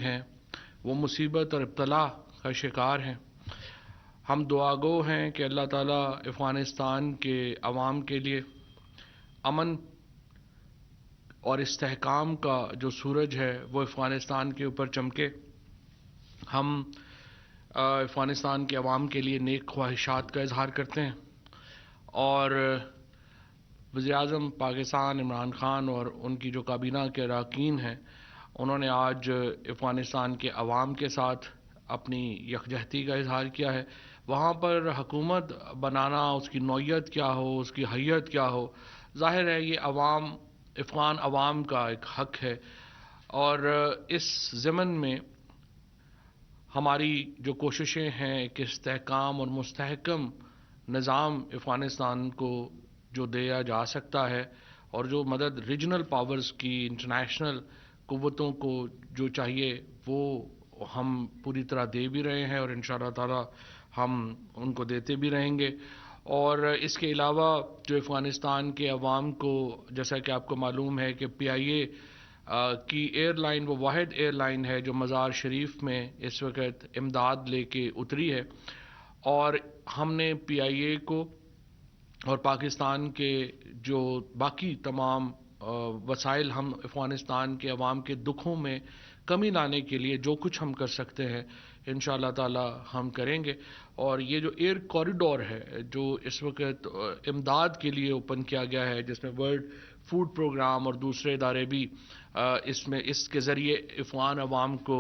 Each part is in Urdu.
ہیں وہ مصیبت اور ابتلا کا شکار ہیں۔ ہم دعاگو ہیں کہ اللہ تعالیٰ افغانستان کے عوام کے لیے امن اور استحکام کا جو سورج ہے وہ افغانستان کے اوپر چمکے۔ ہم افغانستان کے عوام کے لیے نیک خواہشات کا اظہار کرتے ہیں، اور وزیراعظم پاکستان عمران خان اور ان کی جو کابینہ کے اراکین ہیں، انہوں نے آج افغانستان کے عوام کے ساتھ اپنی یکجہتی کا اظہار کیا ہے۔ وہاں پر حکومت بنانا، اس کی نوعیت کیا ہو، اس کی حیت کیا ہو، ظاہر ہے یہ افغان عوام کا ایک حق ہے، اور اس ضمن میں ہماری جو کوششیں ہیں کہ استحکام اور مستحکم نظام افغانستان کو جو دیا جا سکتا ہے، اور جو مدد ریجنل پاورز کی، انٹرنیشنل قوتوں کو جو چاہیے وہ ہم پوری طرح دے بھی رہے ہیں، اور انشاءاللہ تعالی ہم ان کو دیتے بھی رہیں گے۔ اور اس کے علاوہ جو افغانستان کے عوام کو، جیسا کہ آپ کو معلوم ہے کہ PIA کی ایئر لائن وہ واحد ایئر لائن ہے جو مزار شریف میں اس وقت امداد لے کے اتری ہے، اور ہم نے PIA کو اور پاکستان کے جو باقی تمام وسائل ہم افغانستان کے عوام کے دکھوں میں کمی لانے کے لیے جو کچھ ہم کر سکتے ہیں انشاءاللہ تعالی ہم کریں گے۔ اور یہ جو ایئر کوریڈور ہے جو اس وقت امداد کے لیے اوپن کیا گیا ہے، جس میں ورلڈ فوڈ پروگرام اور دوسرے ادارے بھی اس کے ذریعے افغان عوام کو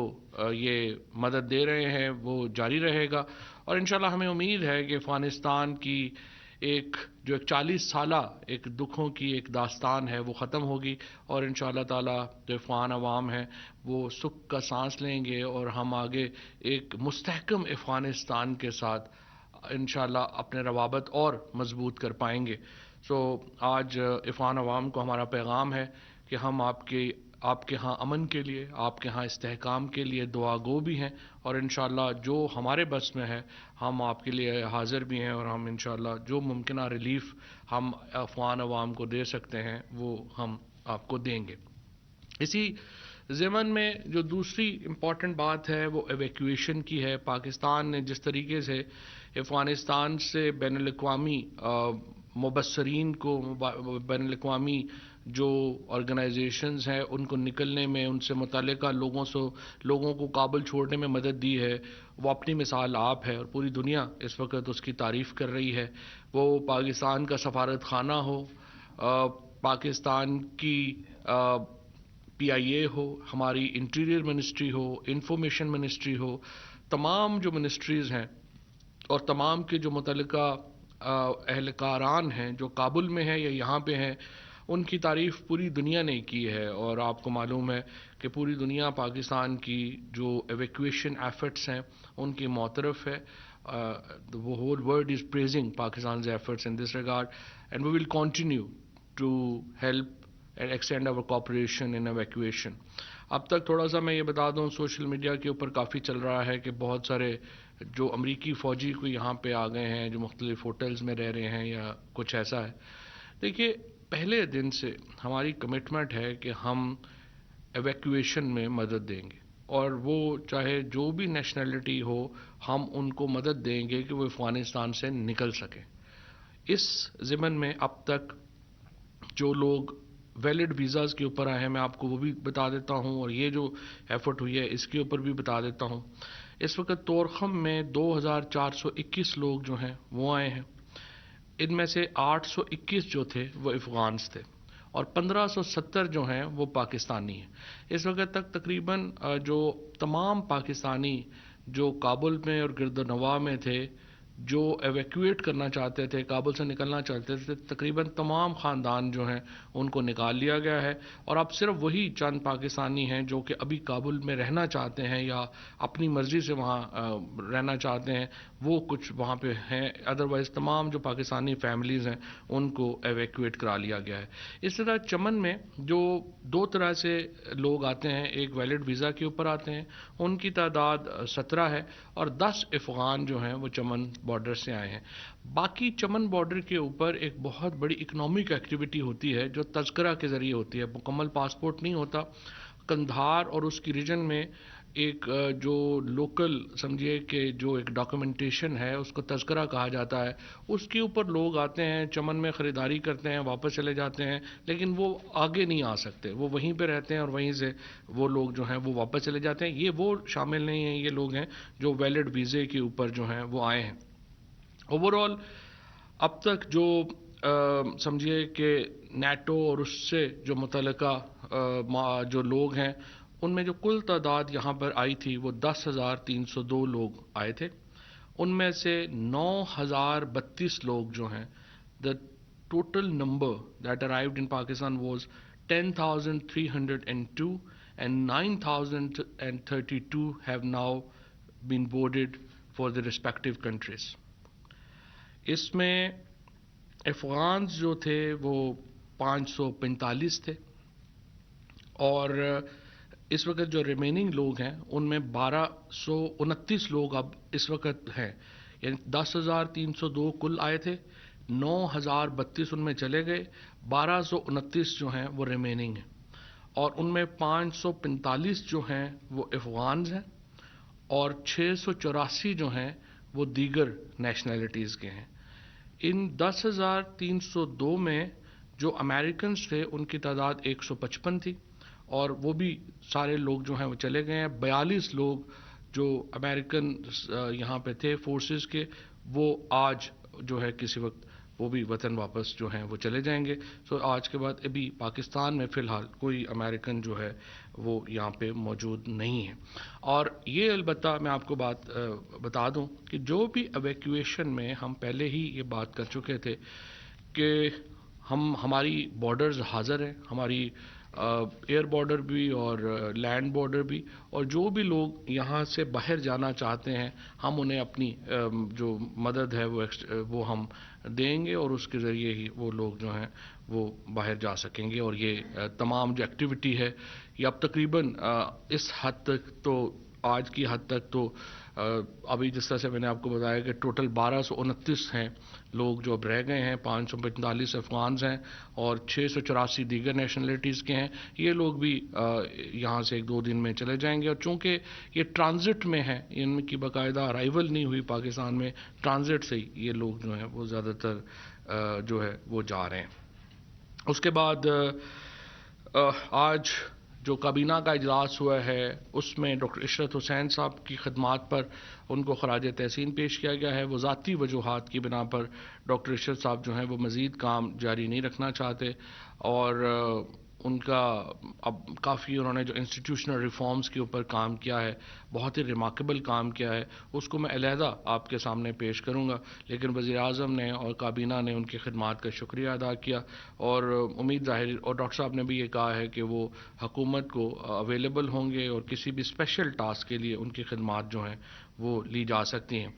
یہ مدد دے رہے ہیں، وہ جاری رہے گا، اور انشاءاللہ ہمیں امید ہے کہ افغانستان کی جو 40 سالہ ایک دکھوں کی ایک داستان ہے وہ ختم ہوگی، اور انشاءاللہ تعالی جو افغان عوام ہیں وہ سکھ کا سانس لیں گے، اور ہم آگے ایک مستحکم افغانستان کے ساتھ انشاءاللہ اپنے روابط اور مضبوط کر پائیں گے۔ آج افغان عوام کو ہمارا پیغام ہے کہ ہم آپ کے ہاں امن کے لیے، آپ کے ہاں استحکام کے لیے دعا گو بھی ہیں، اور انشاءاللہ جو ہمارے بس میں ہے ہم آپ کے لیے حاضر بھی ہیں، اور ہم انشاءاللہ جو ممکنہ ریلیف ہم افغان عوام کو دے سکتے ہیں وہ ہم آپ کو دیں گے۔ اسی ضمن میں جو دوسری امپورٹنٹ بات ہے وہ ایویکویشن کی ہے۔ پاکستان نے جس طریقے سے افغانستان سے بین الاقوامی مبصرین کو، بین الاقوامی جو آرگنائزیشنز ہیں ان کو نکلنے میں، ان سے متعلقہ لوگوں کو کابل چھوڑنے میں مدد دی ہے، وہ اپنی مثال آپ ہے، اور پوری دنیا اس وقت اس کی تعریف کر رہی ہے۔ وہ پاکستان کا سفارت خانہ ہو، پاکستان کی PIA ہو، ہماری انٹیریئر منسٹری ہو، انفارمیشن منسٹری ہو، تمام جو منسٹریز ہیں اور تمام کے جو متعلقہ اہلکاران ہیں جو کابل میں ہیں یا یہاں پہ ہیں، ان کی تعریف پوری دنیا نے کی ہے، اور آپ کو معلوم ہے کہ پوری دنیا پاکستان کی جو ایویکویشن ایفرٹس ہیں ان کی معترف ہے۔ The whole world is praising Pakistan's efforts in this regard, and we will continue to help and extend our cooperation in evacuation۔ اب تک تھوڑا سا میں یہ بتا دوں، سوشل میڈیا کے اوپر کافی چل رہا ہے کہ بہت سارے جو امریکی فوجی کو یہاں پہ آ گئے ہیں جو مختلف ہوٹلز میں رہ رہے ہیں یا کچھ ایسا ہے۔ دیکھیے، پہلے دن سے ہماری کمٹمنٹ ہے کہ ہم ایویکویشن میں مدد دیں گے، اور وہ چاہے جو بھی نیشنلٹی ہو ہم ان کو مدد دیں گے کہ وہ افغانستان سے نکل سکیں۔ اس ضمن میں اب تک جو لوگ ویلڈ ویزاز کے اوپر آئے ہیں میں آپ کو وہ بھی بتا دیتا ہوں، اور یہ جو ایفرٹ ہوئی ہے اس کے اوپر بھی بتا دیتا ہوں۔ اس وقت طورخم میں 2421 لوگ جو ہیں وہ آئے ہیں، ان میں سے 821 جو تھے وہ افغانز تھے، اور 1570 جو ہیں وہ پاکستانی ہیں۔ اس وقت تک تقریباً جو تمام پاکستانی جو کابل میں اور گرد و نواح میں تھے، جو ایویکویٹ کرنا چاہتے تھے، کابل سے نکلنا چاہتے تھے، تقریباً تمام خاندان جو ہیں ان کو نکال لیا گیا ہے، اور اب صرف وہی چند پاکستانی ہیں جو کہ ابھی کابل میں رہنا چاہتے ہیں یا اپنی مرضی سے وہاں رہنا چاہتے ہیں، وہ کچھ وہاں پہ ہیں۔ ادروائز تمام جو پاکستانی فیملیز ہیں ان کو ایویکویٹ کرا لیا گیا ہے۔ اس طرح چمن میں جو دو طرح سے لوگ آتے ہیں، ایک ویلڈ ویزا کے اوپر آتے ہیں، ان کی تعداد 17 ہے، اور 10 افغان جو ہیں وہ چمن بارڈر سے آئے ہیں۔ باقی چمن بارڈر کے اوپر ایک بہت بڑی اکنامک ایکٹیویٹی ہوتی ہے جو تذکرہ کے ذریعے ہوتی ہے، مکمل پاسپورٹ نہیں ہوتا۔ قندھار اور اس کی ریجن میں ایک جو لوکل سمجھیے کہ جو ایک ڈاکومنٹیشن ہے اس کو تذکرہ کہا جاتا ہے، اس کے اوپر لوگ آتے ہیں، چمن میں خریداری کرتے ہیں، واپس چلے جاتے ہیں، لیکن وہ آگے نہیں آ سکتے، وہ وہیں پہ رہتے ہیں اور وہیں سے وہ لوگ جو ہیں وہ واپس چلے جاتے ہیں. یہ وہ شامل نہیں ہیں، یہ لوگ ہیں جو ویلڈ ویزے کے اوپر جو ہیں وہ آئے ہیں. اوور آل اب تک جو سمجھیے کہ نیٹو اور اس سے جو متعلقہ جو لوگ ہیں ان میں جو کل تعداد یہاں پر آئی تھی وہ 10,302 لوگ آئے تھے. ان میں سے 9,032 لوگ جو ہیں the total number that arrived in Pakistan was 10,302 and 9,032 have now been boarded for the respective countries. اس میں افغانز جو تھے وہ 545 تھے اور اس وقت جو ریمیننگ لوگ ہیں ان میں 1,229 لوگ اب اس وقت ہیں. یعنی 10,302 کل آئے تھے، 9,032 ان میں چلے گئے، 1,229 جو ہیں وہ ریمیننگ ہیں اور ان میں 545 جو ہیں وہ افغانز ہیں اور 684 جو ہیں وہ دیگر نیشنلٹیز کے ہیں. ان 10,302 میں جو امریکنز تھے ان کی تعداد 155 تھی اور وہ بھی سارے لوگ جو ہیں وہ چلے گئے ہیں. 42 لوگ جو امریکن یہاں پہ تھے فورسز کے وہ آج جو ہے کسی وقت وہ بھی وطن واپس جو ہیں وہ چلے جائیں گے. سو آج کے بعد ابھی پاکستان میں فی الحال کوئی امریکن جو ہے وہ یہاں پہ موجود نہیں ہے. اور یہ البتہ میں آپ کو بات بتا دوں کہ جو بھی ایویکویشن میں ہم پہلے ہی یہ بات کر چکے تھے کہ ہماری بارڈرز حاضر ہیں، ہماری ایئر بارڈر بھی اور لینڈ بارڈر بھی، اور جو بھی لوگ یہاں سے باہر جانا چاہتے ہیں ہم انہیں اپنی جو مدد ہے وہ ہم دیں گے اور اس کے ذریعے ہی وہ لوگ جو ہیں وہ باہر جا سکیں گے. اور یہ تمام جو ایکٹیویٹی ہے یہ اب تقریباً اس حد تک تو آج کی حد تک تو ابھی جس طرح سے میں نے آپ کو بتایا کہ ٹوٹل 1,229 ہیں لوگ جو اب رہ گئے ہیں، 545 افغانز ہیں اور 684 دیگر نیشنلٹیز کے ہیں. یہ لوگ بھی یہاں سے 1-2 دن میں چلے جائیں گے اور چونکہ یہ ٹرانزٹ میں ہیں، ان کی باقاعدہ ارائیول نہیں ہوئی پاکستان میں، ٹرانزٹ سے ہی یہ لوگ جو ہیں وہ زیادہ تر جو ہے وہ جا رہے ہیں. اس کے بعد آج جو کابینہ کا اجلاس ہوا ہے اس میں ڈاکٹر عشرت حسین صاحب کی خدمات پر ان کو خراج تحسین پیش کیا گیا ہے. وہ ذاتی وجوہات کی بنا پر ڈاکٹر عشرت صاحب جو ہیں وہ مزید کام جاری نہیں رکھنا چاہتے اور ان کا اب کافی انہوں نے جو انسٹیٹیوشنل ریفارمز کے اوپر کام کیا ہے، بہت ہی ریمارکیبل کام کیا ہے، اس کو میں علیحدہ آپ کے سامنے پیش کروں گا. لیکن وزیر اعظم نے اور کابینہ نے ان کی خدمات کا شکریہ ادا کیا اور امید ظاہر، اور ڈاکٹر صاحب نے بھی یہ کہا ہے کہ وہ حکومت کو اویلیبل ہوں گے اور کسی بھی اسپیشل ٹاسک کے لیے ان کی خدمات جو ہیں وہ لی جا سکتی ہیں.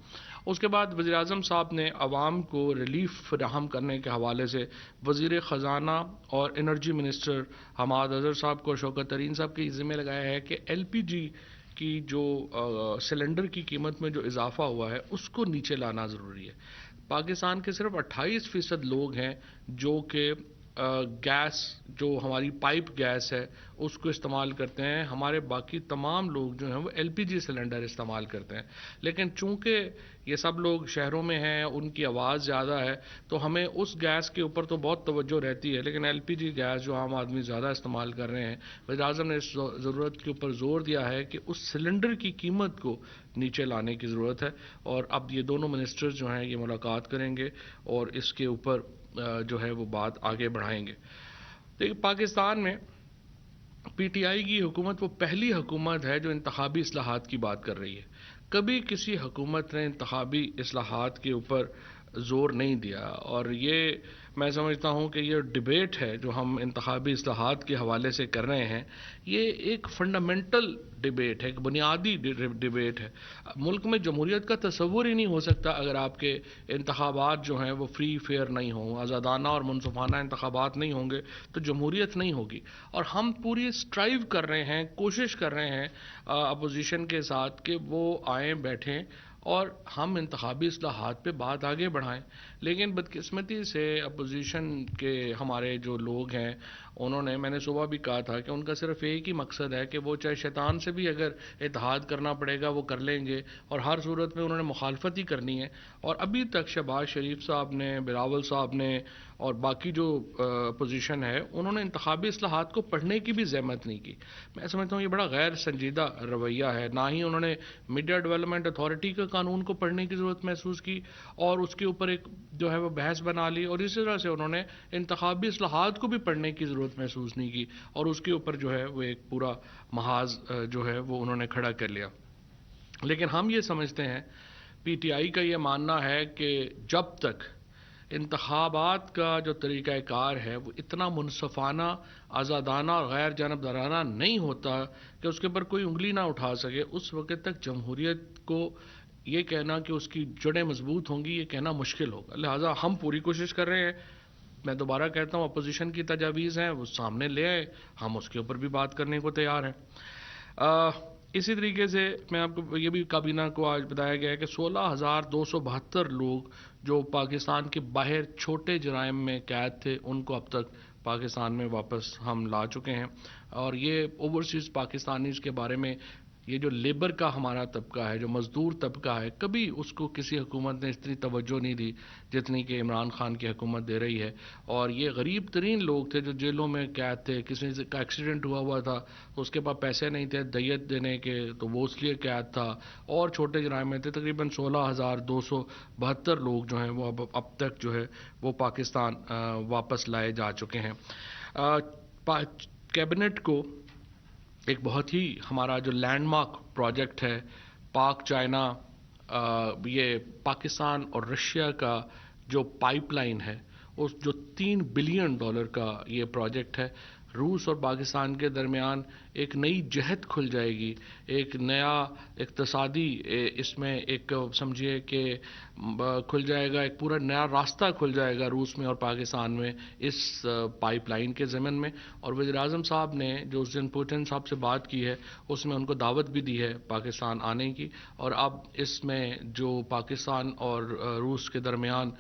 اس کے بعد وزیر اعظم صاحب نے عوام کو ریلیف فراہم کرنے کے حوالے سے وزیر خزانہ اور انرجی منسٹر حماد اظہر صاحب کو، شوکت ترین صاحب کے ذمہ لگایا ہے کہ ایل پی جی کی جو سلنڈر کی قیمت میں جو اضافہ ہوا ہے اس کو نیچے لانا ضروری ہے. پاکستان کے صرف 28% لوگ ہیں جو کہ گیس جو ہماری پائپ گیس ہے اس کو استعمال کرتے ہیں. ہمارے باقی تمام لوگ جو ہیں وہ ایل پی جی سلنڈر استعمال کرتے ہیں. لیکن چونکہ یہ سب لوگ شہروں میں ہیں، ان کی آواز زیادہ ہے، تو ہمیں اس گیس کے اوپر تو بہت توجہ رہتی ہے، لیکن ایل پی جی گیس جو عام آدمی زیادہ استعمال کر رہے ہیں، وزیر اعظم نے اس ضرورت کے اوپر زور دیا ہے کہ اس سلنڈر کی قیمت کو نیچے لانے کی ضرورت ہے. اور اب یہ دونوں منسٹر جو ہیں یہ ملاقات کریں گے اور اس کے اوپر جو ہے وہ بات آگے بڑھائیں گے. دیکھیں، پاکستان میں پی ٹی آئی کی حکومت وہ پہلی حکومت ہے جو انتخابی اصلاحات کی بات کر رہی ہے. کبھی کسی حکومت نے انتخابی اصلاحات کے اوپر زور نہیں دیا اور یہ میں سمجھتا ہوں کہ یہ ڈیبیٹ ہے جو ہم انتخابی اصلاحات کے حوالے سے کر رہے ہیں، یہ ایک فنڈامنٹل ڈیبیٹ ہے، ایک بنیادی ڈیبیٹ ہے. ملک میں جمہوریت کا تصور ہی نہیں ہو سکتا اگر آپ کے انتخابات جو ہیں وہ فری فیئر نہیں ہوں، آزادانہ اور منصفانہ انتخابات نہیں ہوں گے تو جمہوریت نہیں ہوگی. اور ہم پوری اسٹرائیو کر رہے ہیں، کوشش کر رہے ہیں اپوزیشن کے ساتھ کہ وہ آئیں بیٹھیں اور ہم انتخابی اصلاحات پہ بات آگے بڑھائیں. لیکن بدقسمتی سے اپوزیشن کے ہمارے جو لوگ ہیں انہوں نے، میں نے صبح بھی کہا تھا کہ ان کا صرف ایک ہی مقصد ہے کہ وہ چاہے شیطان سے بھی اگر اتحاد کرنا پڑے گا وہ کر لیں گے، اور ہر صورت میں انہوں نے مخالفت ہی کرنی ہے. اور ابھی تک شہباز شریف صاحب نے، بلاول صاحب نے اور باقی جو اپوزیشن ہے انہوں نے انتخابی اصلاحات کو پڑھنے کی بھی زحمت نہیں کی. میں سمجھتا ہوں یہ بڑا غیر سنجیدہ رویہ ہے. نہ ہی انہوں نے میڈیا ڈیولپمنٹ اتھارٹی کے قانون کو پڑھنے کی ضرورت محسوس کی اور اس کے اوپر ایک جو ہے وہ بحث بنا لی، اور اسی طرح سے انہوں نے انتخابی اصلاحات کو بھی پڑھنے کی ضرورت محسوس نہیں کی اور اس کے اوپر جو ہے وہ ایک پورا محاذ جو ہے وہ انہوں نے کھڑا کر لیا. لیکن ہم یہ سمجھتے ہیں، پی ٹی آئی کا یہ ماننا ہے کہ جب تک انتخابات کا جو طریقہ کار ہے وہ اتنا منصفانہ، آزادانہ اور غیر جانبدارانہ نہیں ہوتا کہ اس کے اوپر کوئی انگلی نہ اٹھا سکے، اس وقت تک جمہوریت کو یہ کہنا کہ اس کی جڑیں مضبوط ہوں گی، یہ کہنا مشکل ہوگا. لہٰذا ہم پوری کوشش کر رہے ہیں. میں دوبارہ کہتا ہوں، اپوزیشن کی تجاویز ہیں وہ سامنے لے آئے، ہم اس کے اوپر بھی بات کرنے کو تیار ہیں. اسی طریقے سے میں آپ کو یہ بھی کابینہ کو آج بتایا گیا ہے کہ 16,272 لوگ جو پاکستان کے باہر چھوٹے جرائم میں قید تھے ان کو اب تک پاکستان میں واپس ہم لا چکے ہیں. اور یہ اوورسیز پاکستانیز کے بارے میں، یہ جو لیبر کا ہمارا طبقہ ہے، جو مزدور طبقہ ہے، کبھی اس کو کسی حکومت نے اتنی توجہ نہیں دی جتنی کہ عمران خان کی حکومت دے رہی ہے. اور یہ غریب ترین لوگ تھے جو جیلوں میں قید تھے، کسی کا ایکسیڈنٹ ہوا تھا اس کے پاس پیسے نہیں تھے دیت دینے کے تو وہ اس لیے قید تھا، اور چھوٹے جرائم میں تھے. تقریباً 16,272 لوگ جو ہیں وہ اب تک جو ہے وہ پاکستان واپس لائے جا چکے ہیں. کیبنٹ کو ایک بہت ہی ہمارا جو لینڈ مارک پروجیکٹ ہے، پاک چائنا، یہ پاکستان اور رشیا کا جو پائپ لائن ہے، اس جو $3 بلین کا یہ پروجیکٹ ہے، روس اور پاکستان کے درمیان ایک نئی جہت کھل جائے گی، ایک نیا اقتصادی اس میں ایک سمجھیے کہ کھل جائے گا، ایک پورا نیا راستہ کھل جائے گا روس میں اور پاکستان میں اس پائپ لائن کے ضمن میں. اور وزیر اعظم صاحب نے جو اس دن پوٹن صاحب سے بات کی ہے اس میں ان کو دعوت بھی دی ہے پاکستان آنے کی. اور اب اس میں جو پاکستان اور روس کے درمیان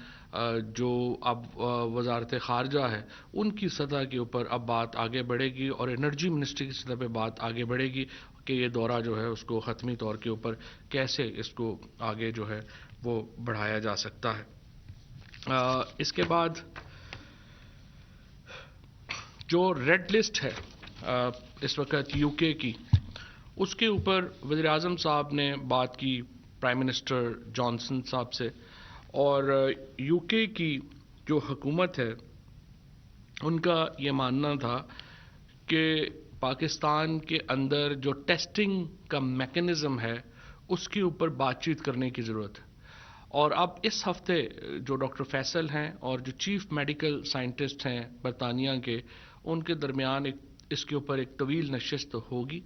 جو اب وزارت خارجہ ہے ان کی سطح کے اوپر اب بات آگے بڑھے گی، اور انرجی منسٹری کی سطح پہ بات آگے بڑھے گی کہ یہ دورہ جو ہے اس کو حتمی طور کے اوپر کیسے اس کو آگے جو ہے وہ بڑھایا جا سکتا ہے. اس کے بعد جو ریڈ لسٹ ہے اس وقت یو کے کی، اس کے اوپر وزیر اعظم صاحب نے بات کی پرائم منسٹر جانسن صاحب سے، اور یو کے کی جو حکومت ہے ان کا یہ ماننا تھا کہ پاکستان کے اندر جو ٹیسٹنگ کا میکانزم ہے اس کے اوپر بات چیت کرنے کی ضرورت ہے. اور اب اس ہفتے جو ڈاکٹر فیصل ہیں اور جو چیف میڈیکل سائنٹسٹ ہیں برطانیہ کے، ان کے درمیان اس کے اوپر ایک طویل نشست ہوگی،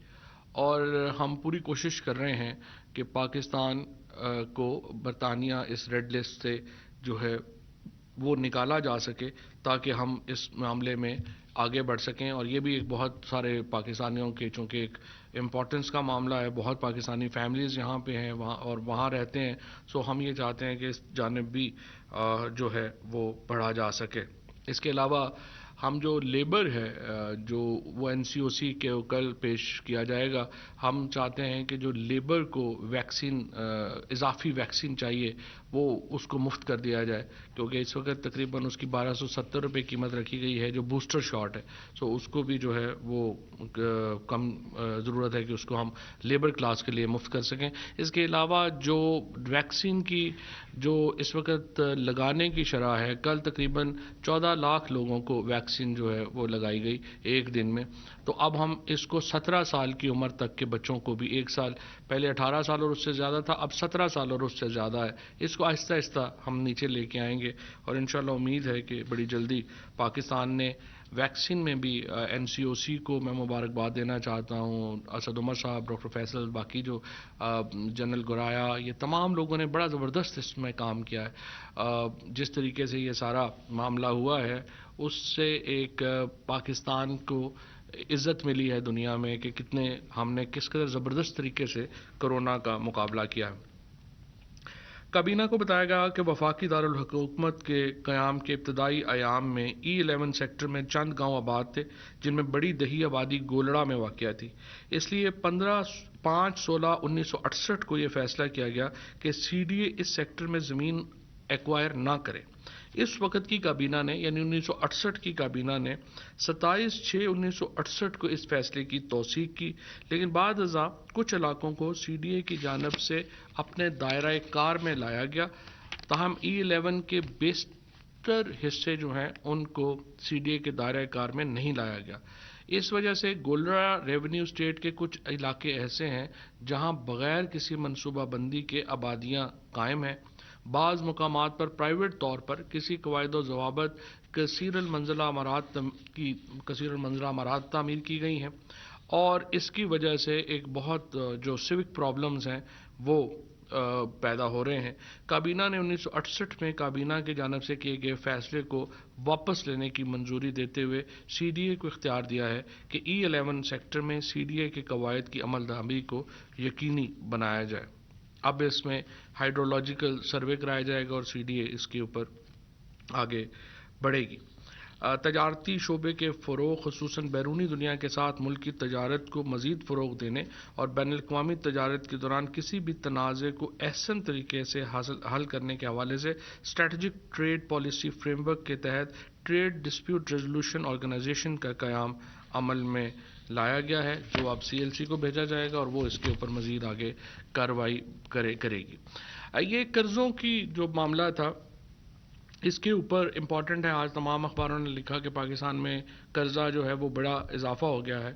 اور ہم پوری کوشش کر رہے ہیں کہ پاکستان کو برطانیہ اس ریڈ لسٹ سے جو ہے وہ نکالا جا سکے تاکہ ہم اس معاملے میں آگے بڑھ سکیں. اور یہ بھی ایک بہت سارے پاکستانیوں کے، چونکہ ایک امپورٹنس کا معاملہ ہے، بہت پاکستانی فیملیز یہاں پہ ہیں وہاں اور وہاں رہتے ہیں، سو ہم یہ چاہتے ہیں کہ اس جانب بھی جو ہے وہ بڑھا جا سکے. اس کے علاوہ ہم جو لیبر ہے جو وہ این سی او سی کے کل پیش کیا جائے گا، ہم چاہتے ہیں کہ جو لیبر کو ویکسین، اضافی ویکسین چاہیے وہ اس کو مفت کر دیا جائے، کیونکہ اس وقت تقریباً اس کی $1,270 قیمت رکھی گئی ہے جو بوسٹر شاٹ ہے. سو اس کو بھی جو ہے وہ کم ضرورت ہے کہ اس کو ہم لیبر کلاس کے لیے مفت کر سکیں. اس کے علاوہ جو ویکسین کی جو اس وقت لگانے کی شرح ہے، کل تقریباً 14 لاکھ لوگوں کو ویکسین جو ہے وہ لگائی گئی ایک دن میں. تو اب ہم اس کو 17 سال کی عمر تک کے بچوں کو بھی، ایک سال پہلے 18 سال اور اس سے زیادہ تھا، اب 17 سال اور اس سے زیادہ ہے، اس کو آہستہ آہستہ ہم نیچے لے کے آئیں گے. اور انشاءاللہ امید ہے کہ بڑی جلدی پاکستان نے ویکسین میں بھی این سی او سی کو میں مبارکباد دینا چاہتا ہوں، اسد عمر صاحب، ڈاکٹر فیصل، باقی جو جنرل گرایا، یہ تمام لوگوں نے بڑا زبردست اس میں کام کیا ہے. جس طریقے سے یہ سارا معاملہ ہوا ہے اس سے ایک پاکستان کو عزت ملی ہے دنیا میں کہ کتنے ہم نے کس قدر زبردست طریقے سے کرونا کا مقابلہ کیا ہے. کابینہ کو بتایا گیا کہ وفاقی دارالحکومت کے قیام کے ابتدائی ایام میں E11 سیکٹر میں چند گاؤں آباد تھے جن میں بڑی دیہی آبادی گولڑا میں واقع تھی. اس لیے 5/16/1968 کو یہ فیصلہ کیا گیا کہ CDA اس سیکٹر میں زمین ایکوائر نہ کرے. اس وقت کی کابینہ نے یعنی 1968 کی کابینہ نے 27/6/1968 کو اس فیصلے کی توثیق کی، لیکن بعد ازاں کچھ علاقوں کو CDA کی جانب سے اپنے دائرہ کار میں لایا گیا، تاہم E11 کے بیشتر حصے جو ہیں ان کو CDA کے دائرہ کار میں نہیں لایا گیا. اس وجہ سے گولڑا ریونیو اسٹیٹ کے کچھ علاقے ایسے ہیں جہاں بغیر کسی منصوبہ بندی کے آبادیاں قائم ہیں. بعض مقامات پر پرائیویٹ طور پر کسی قواعد و ضوابط کثیر المنزلہ عمارات تعمیر کی گئی ہیں، اور اس کی وجہ سے ایک بہت جو سیوک پرابلمز ہیں وہ پیدا ہو رہے ہیں. کابینہ نے 1968 میں کابینہ کی جانب سے کیے گئے فیصلے کو واپس لینے کی منظوری دیتے ہوئے CDA کو اختیار دیا ہے کہ E11 سیکٹر میں CDA کے قواعد کی عمل درآمدی کو یقینی بنایا جائے. اب اس میں ہائیڈرولوجیکل سروے کرایا جائے گا اور CDA اس کے اوپر آگے بڑھے گی. تجارتی شعبے کے فروغ، خصوصاً بیرونی دنیا کے ساتھ ملک کی تجارت کو مزید فروغ دینے اور بین الاقوامی تجارت کے دوران کسی بھی تنازع کو احسن طریقے سے حل کرنے کے حوالے سے strategic trade policy framework کے تحت ٹریڈ ڈسپیوٹ ریزولوشن آرگنائزیشن کا قیام عمل میں لایا گیا ہے، جو اب CLC کو بھیجا جائے گا اور وہ اس کے اوپر مزید آگے کارروائی کرے گی. یہ قرضوں کی جو معاملہ تھا اس کے اوپر امپورٹنٹ ہے. آج تمام اخباروں نے لکھا کہ پاکستان میں قرضہ جو ہے وہ بڑا اضافہ ہو گیا ہے.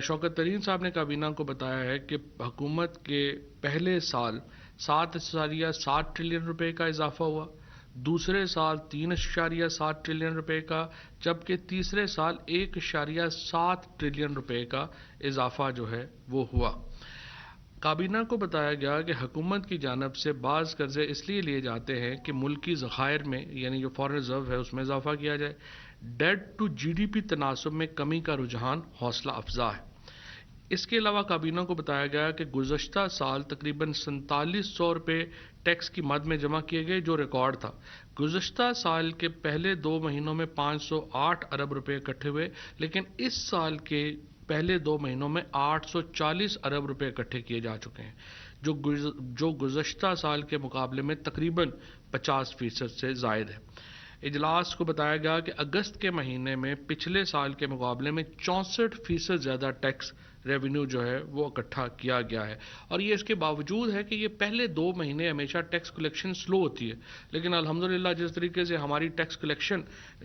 شوکت ترین صاحب نے کابینہ کو بتایا ہے کہ حکومت کے پہلے سال 7.7 ٹریلین روپے کا اضافہ ہوا، دوسرے سال 3.7 ٹریلین روپے کا، جبکہ تیسرے سال 1.7 ٹریلین روپے کا اضافہ جو ہے وہ ہوا. کابینہ کو بتایا گیا کہ حکومت کی جانب سے بعض قرضے اس لیے لیے جاتے ہیں کہ ملکی ذخائر میں یعنی جو فارن ریزرو ہے اس میں اضافہ کیا جائے. ڈیٹ ٹو GDP تناسب میں کمی کا رجحان حوصلہ افزا ہے. اس کے علاوہ کابینہ کو بتایا گیا کہ گزشتہ سال تقریباً 4700 روپے ٹیکس کی مد میں جمع کیے گئے، جو ریکارڈ تھا. گزشتہ سال کے پہلے 2 مہینوں میں 508 ارب روپے اکٹھے ہوئے، لیکن اس سال کے پہلے 2 مہینوں میں 840 ارب روپے اکٹھے کیے جا چکے ہیں، جو گزشتہ سال کے مقابلے میں تقریباً 50% سے زائد ہے. اجلاس کو بتایا گیا کہ اگست کے مہینے میں پچھلے سال کے مقابلے میں 64% زیادہ ٹیکس ریونیو جو ہے وہ اکٹھا کیا گیا ہے. اور یہ اس کے باوجود ہے کہ یہ پہلے 2 مہینے ہمیشہ ٹیکس کلیکشن سلو ہوتی ہے، لیکن الحمدللہ جس طریقے سے ہماری ٹیکس کلیکشن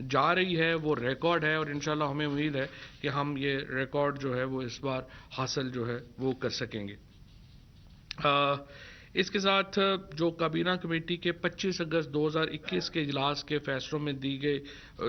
جا رہی ہے وہ ریکارڈ ہے، اور انشاءاللہ ہمیں امید ہے کہ ہم یہ ریکارڈ جو ہے وہ اس بار حاصل جو ہے وہ کر سکیں گے. اس کے ساتھ جو کابینہ کمیٹی کے 25 اگست 2021 کے اجلاس کے فیصلوں میں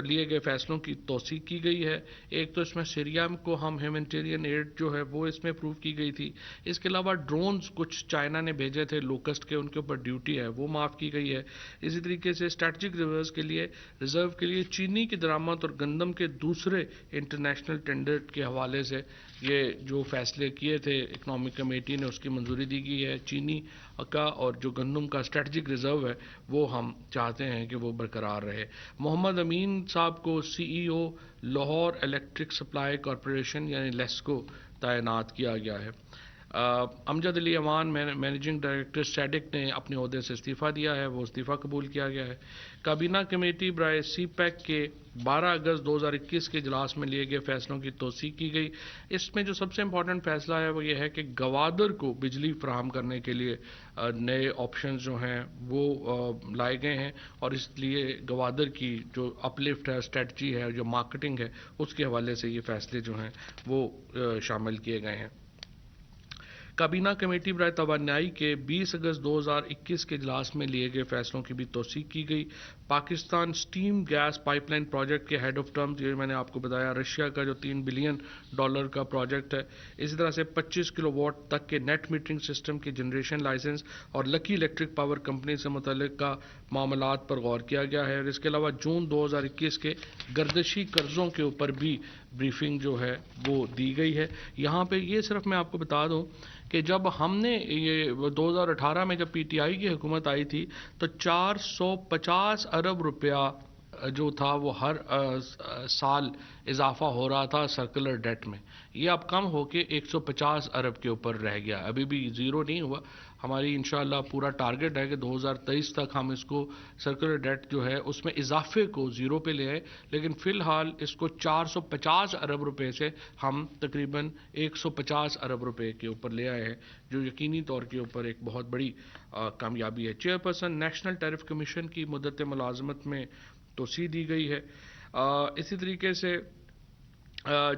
لیے گئے فیصلوں کی توثیق کی گئی ہے. ایک تو اس میں سیریا کو ہم ہیومینٹیرین ایڈ جو ہے وہ اس میں اپروو کی گئی تھی. اس کے علاوہ ڈرونز کچھ چائنا نے بھیجے تھے لوکسٹ کے، ان کے اوپر ڈیوٹی ہے وہ معاف کی گئی ہے. اسی طریقے سے اسٹریٹجک ریزرو کے لیے چینی کی درآمد اور گندم کے دوسرے انٹرنیشنل ٹینڈر کے حوالے سے یہ جو فیصلے کیے تھے اکنامک کمیٹی نے اس کی منظوری دی گئی ہے. چینی کا اور جو گندم کا اسٹریٹجک ریزرو ہے وہ ہم چاہتے ہیں کہ وہ برقرار رہے. محمد امین صاحب کو CEO Lahore electric supply corporation یعنی لیسکو تعینات کیا گیا ہے. امجد علی امان مینیجنگ ڈائریکٹر سیڈک نے اپنے عہدے سے استعفیٰ دیا ہے، وہ استعفیٰ قبول کیا گیا ہے. کابینہ کمیٹی برائے CPEC کے 12 اگست 2021 کے اجلاس میں لیے گئے فیصلوں کی توثیق کی گئی. اس میں جو سب سے امپورٹنٹ فیصلہ ہے وہ یہ ہے کہ گوادر کو بجلی فراہم کرنے کے لیے نئے آپشنز جو ہیں وہ لائے گئے ہیں، اور اس لیے گوادر کی جو اپلفٹ ہے، اسٹریٹجی ہے، جو مارکیٹنگ ہے، اس کے حوالے سے یہ فیصلے جو ہیں وہ شامل کیے گئے ہیں. کابینہ کمیٹی برائے توانائی کے 20 اگست 2021 کے اجلاس میں لیے گئے فیصلوں کی بھی توثیق کی گئی. Pakistan stream gas pipeline project کے ہیڈ آف ٹرمز، یہ میں نے آپ کو بتایا رشیا کا جو $3 بلین کا پروجیکٹ ہے. اسی طرح سے 25 کلو واٹ تک کے نیٹ میٹرنگ سسٹم کے جنریشن لائسنس اور لکی الیکٹرک پاور کمپنی سے متعلق معاملات پر غور کیا گیا ہے. اور اس کے علاوہ جون 2021 کے گردشی قرضوں کے اوپر بھی بریفنگ جو ہے وہ دی گئی ہے. یہاں پہ یہ صرف میں آپ کو بتا دوں کہ جب ہم نے یہ 2018 میں جب پی ٹی آئی کی حکومت آئی تھی تو 450 ارب روپیہ جو تھا وہ ہر سال اضافہ ہو رہا تھا سرکولر ڈیٹ میں. یہ اب کم ہو کے 150 ارب کے اوپر رہ گیا. ابھی بھی زیرو نہیں ہوا. ہماری انشاءاللہ پورا ٹارگٹ ہے کہ 2023 تک ہم اس کو سرکولر ڈیٹ جو ہے اس میں اضافے کو زیرو پہ لے آئے. لیکن فی الحال اس کو 450 ارب روپے سے ہم تقریباً 150 ارب روپے کے اوپر لے آئے ہیں, جو یقینی طور کے اوپر ایک بہت بڑی کامیابی ہے. چیئرپرسن نیشنل ٹیرف کمیشن کی مدت ملازمت میں توسیع دی گئی ہے. اسی طریقے سے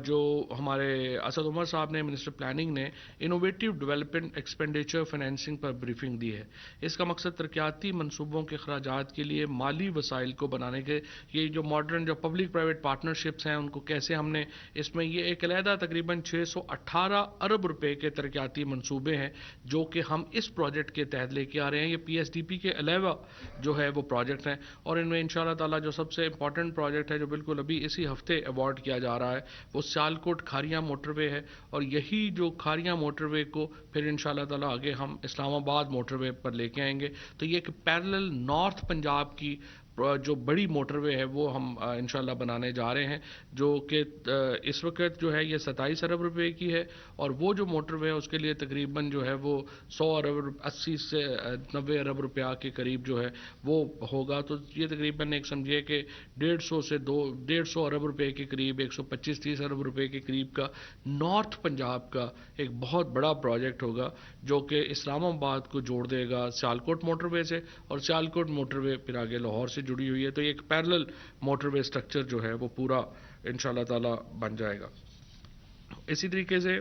جو ہمارے اسد عمر صاحب نے منسٹر پلاننگ نے انوویٹیو ڈیولپمنٹ ایکسپینڈیچر فنانسنگ پر بریفنگ دی ہے. اس کا مقصد ترقیاتی منصوبوں کے اخراجات کے لیے مالی وسائل کو بنانے کے, یہ جو ماڈرن جو پبلک پرائیویٹ پارٹنرشپس ہیں ان کو کیسے ہم نے اس میں یہ ایک علیحدہ تقریباً 618 ارب روپے کے ترقیاتی منصوبے ہیں جو کہ ہم اس پروجیکٹ کے تحت لے کے آ رہے ہیں. یہ پی ایس ڈی پی کے علاوہ جو ہے وہ پروجیکٹ ہیں, اور ان میں انشاءاللہ تعالیٰ جو سب سے امپورٹنٹ پروجیکٹ ہے جو بالکل ابھی اسی ہفتے ایوارڈ کیا جا رہا ہے وہ سیالکوٹ کھاریاں موٹر وے ہے. اور یہی جو کھاریاں موٹر وے کو پھر انشاءاللہ تعالیٰ آگے ہم اسلام آباد موٹر وے پر لے کے آئیں گے. تو یہ ایک پیرلل نارتھ پنجاب کی جو بڑی موٹر وے ہے وہ ہم انشاءاللہ بنانے جا رہے ہیں, جو کہ اس وقت جو ہے یہ 27 ارب روپے کی ہے, اور وہ جو موٹر وے ہے اس کے لیے تقریباً جو ہے وہ 100 ارب 80 سے 90 ارب روپیہ کے قریب جو ہے وہ ہوگا. تو یہ تقریباً ایک سمجھیے کہ 150 سے 150 ارب روپے کے قریب 125-30 ارب روپے کے قریب کا نارتھ پنجاب کا ایک بہت بڑا پروجیکٹ ہوگا جو کہ اسلام آباد کو جوڑ دے گا سیالکوٹ موٹر وے سے, اور سیالکوٹ موٹر وے پھر آگے لاہور سے جڑی ہوئی ہے. تو یہ ایک پیرلل موٹر وے سٹرکچر جو ہے وہ پورا انشاءاللہ تعالی بن جائے گا. اسی طریقے سے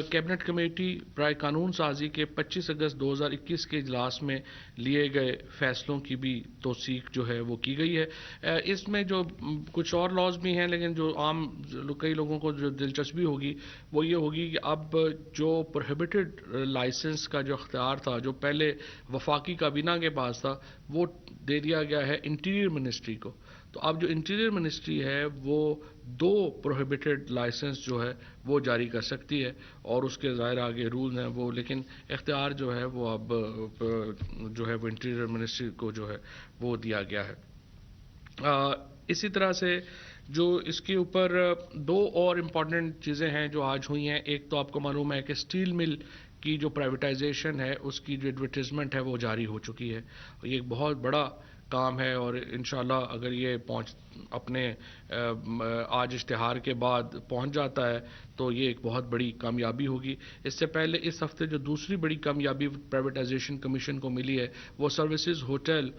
کیبنٹ کمیٹی برائے قانون سازی کے 25 اگست 2021 کے اجلاس میں لیے گئے فیصلوں کی بھی توثیق جو ہے وہ کی گئی ہے. اس میں جو کچھ اور لاز بھی ہیں, لیکن جو عام کئی لوگوں کو جو دلچسپی ہوگی وہ یہ ہوگی کہ اب جو پروہیبٹڈ لائسنس کا جو اختیار تھا جو پہلے وفاقی کابینہ کے پاس تھا وہ دے دیا گیا ہے انٹیریئر منسٹری کو. تو اب جو انٹیریئر منسٹری ہے وہ 2 پروہیبٹڈ لائسنس جو ہے وہ جاری کر سکتی ہے, اور اس کے ظاہر آگے رول ہیں وہ, لیکن اختیار جو ہے وہ اب جو ہے وہ انٹیریئر منسٹری کو جو ہے وہ دیا گیا ہے. اسی طرح سے جو اس کے اوپر 2 اور امپورٹنٹ چیزیں ہیں جو آج ہوئی ہیں. ایک تو آپ کو معلوم ہے کہ اسٹیل مل کی جو پرائیویٹائزیشن ہے اس کی جو ایڈورٹیزمنٹ ہے وہ جاری ہو چکی ہے. یہ ایک بہت بڑا کام ہے, اور انشاءاللہ اگر یہ اپنے آج اشتہار کے بعد پہنچ جاتا ہے تو یہ ایک بہت بڑی کامیابی ہوگی. اس سے پہلے اس ہفتے جو دوسری بڑی کامیابی پرائیویٹائزیشن کمیشن کو ملی ہے وہ سروسز ہوٹل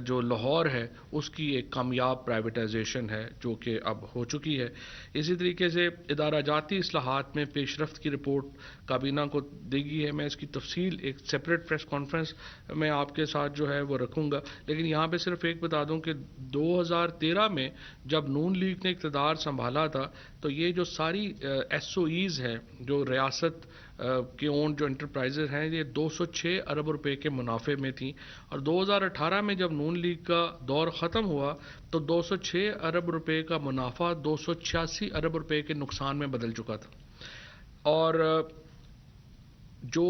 جو لاہور ہے اس کی ایک کامیاب پرائیویٹائزیشن ہے جو کہ اب ہو چکی ہے. اسی طریقے سے ادارہ جاتی اصلاحات میں پیش رفت کی رپورٹ کابینہ کو دی گئی ہے. میں اس کی تفصیل ایک سیپریٹ پریس کانفرنس میں آپ کے ساتھ جو ہے وہ رکھوں گا, لیکن یہاں پہ صرف ایک بتا دوں کہ 2013 میں جب نون لیگ نے اقتدار سنبھالا تھا تو یہ جو ساری ایس او ایز ہیں جو ریاست کے اون جو انٹرپرائزز ہیں یہ 206 ارب روپے کے منافع میں تھیں, اور 2018 میں جب نون لیگ کا دور ختم ہوا تو 206 ارب روپے کا منافع 286 ارب روپے کے نقصان میں بدل چکا تھا. اور جو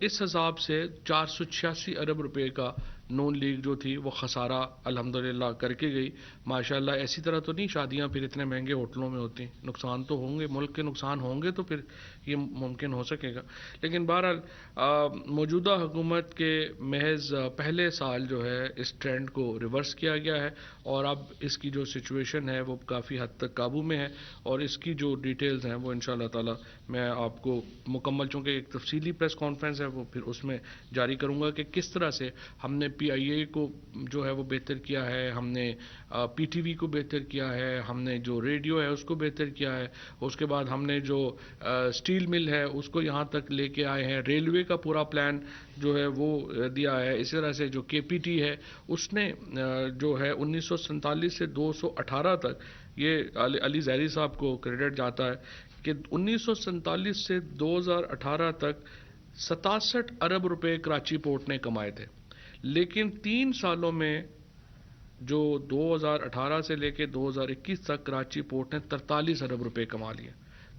اس حساب سے 486 ارب روپے کا نون لیگ جو تھی وہ خسارہ الحمدللہ کر کے گئی. ماشاءاللہ ایسی طرح تو نہیں شادیاں پھر اتنے مہنگے ہوٹلوں میں ہوتی, نقصان تو ہوں گے, ملک کے نقصان ہوں گے تو پھر یہ ممکن ہو سکے گا. لیکن بہرحال موجودہ حکومت کے محض پہلے سال جو ہے اس ٹرینڈ کو ریورس کیا گیا ہے, اور اب اس کی جو سچویشن ہے وہ کافی حد تک قابو میں ہے, اور اس کی جو ڈیٹیلز ہیں وہ انشاءاللہ تعالی میں آپ کو مکمل, چونکہ ایک تفصیلی پریس کانفرنس ہے وہ پھر اس میں جاری کروں گا کہ کس طرح سے ہم نے پی آئی اے کو جو ہے وہ بہتر کیا ہے, ہم نے پی ٹی وی کو بہتر کیا ہے, ہم نے جو ریڈیو ہے اس کو بہتر کیا ہے, اس کے بعد ہم نے جو اسٹیل مل ہے اس کو یہاں تک لے کے آئے ہیں, ریلوے کا پورا پلان جو ہے وہ دیا ہے. اسی طرح سے جو کے پی ٹی ہے اس نے جو ہے 1947 سے 2018 تک, یہ علی زہری صاحب کو کریڈٹ جاتا ہے کہ 1947 سے 2018 تک 67 ارب روپے کراچی پورٹ نے کمائے تھے, لیکن 3 سالوں میں جو 2018 سے لے کے 2021 تک کراچی پورٹ نے 43 ارب روپے کما لیے.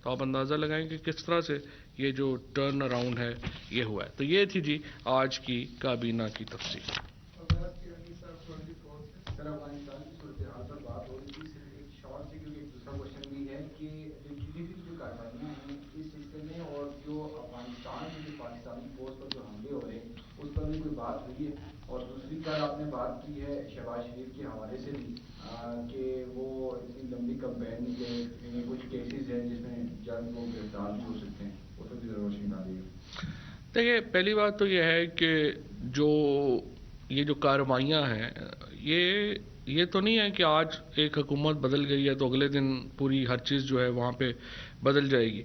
تو آپ اندازہ لگائیں کہ کس طرح سے یہ جو ٹرن اراؤنڈ ہے یہ ہوا ہے. تو یہ تھی جی آج کی کابینہ کی تفصیل. سر افغانستان کی صورتحال پر بات ہو رہی تھی. صرف ایک شارٹ سے کیونکہ ایک دوسرا کوشچن بھی ہے کہ جو ٹی ٹی کی جو کارروائیاں ہیں اس سلسلے میں اور جو افغانستان میں جو پاکستانی فوج پر جو حملے ہو رہے ہیں اس پر بھی کوئی بات ہوئی ہے. اور دوسری کل آپ نے بات کی ہے شہباز شریف کے حوالے سے بھی کہ وہ اتنی لمبی کمپین کے کچھ کیسز ہیں جس میں جلد وہ گرفتار بھی ہو سکتے ہیں, اس پر بھی ضرور روشنی ڈالیے گا. دیکھیے پہلی بات تو یہ ہے کہ یہ جو کارروائیاں ہیں یہ تو نہیں ہے کہ آج ایک حکومت بدل گئی ہے تو اگلے دن پوری ہر چیز جو ہے وہاں پہ بدل جائے گی.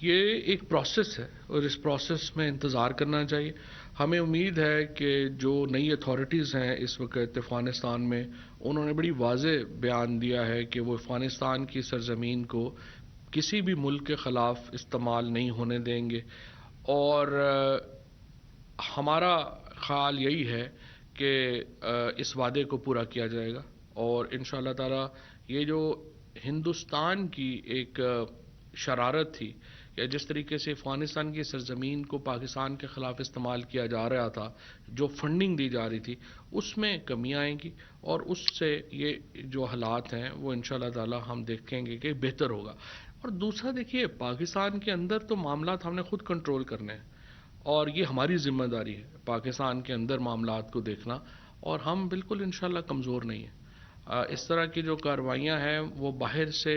یہ ایک پروسیس ہے اور اس پروسیس میں انتظار کرنا چاہیے. ہمیں امید ہے کہ جو نئی اتھارٹیز ہیں اس وقت افغانستان میں انہوں نے بڑی واضح بیان دیا ہے کہ وہ افغانستان کی سرزمین کو کسی بھی ملک کے خلاف استعمال نہیں ہونے دیں گے. اور ہمارا خیال یہی ہے کہ اس وعدے کو پورا کیا جائے گا. اور انشاءاللہ تعالی یہ جو ہندوستان کی ایک شرارت تھی یا جس طریقے سے افغانستان کی سرزمین کو پاکستان کے خلاف استعمال کیا جا رہا تھا, جو فنڈنگ دی جا رہی تھی, اس میں کمی آئیں گی اور اس سے یہ جو حالات ہیں وہ انشاءاللہ تعالی ہم دیکھیں گے کہ بہتر ہوگا. اور دوسرا دیکھیے پاکستان کے اندر تو معاملات ہم نے خود کنٹرول کرنے ہیں اور یہ ہماری ذمہ داری ہے پاکستان کے اندر معاملات کو دیکھنا, اور ہم بالکل انشاءاللہ کمزور نہیں ہیں. اس طرح کی جو کارروائیاں ہیں وہ باہر سے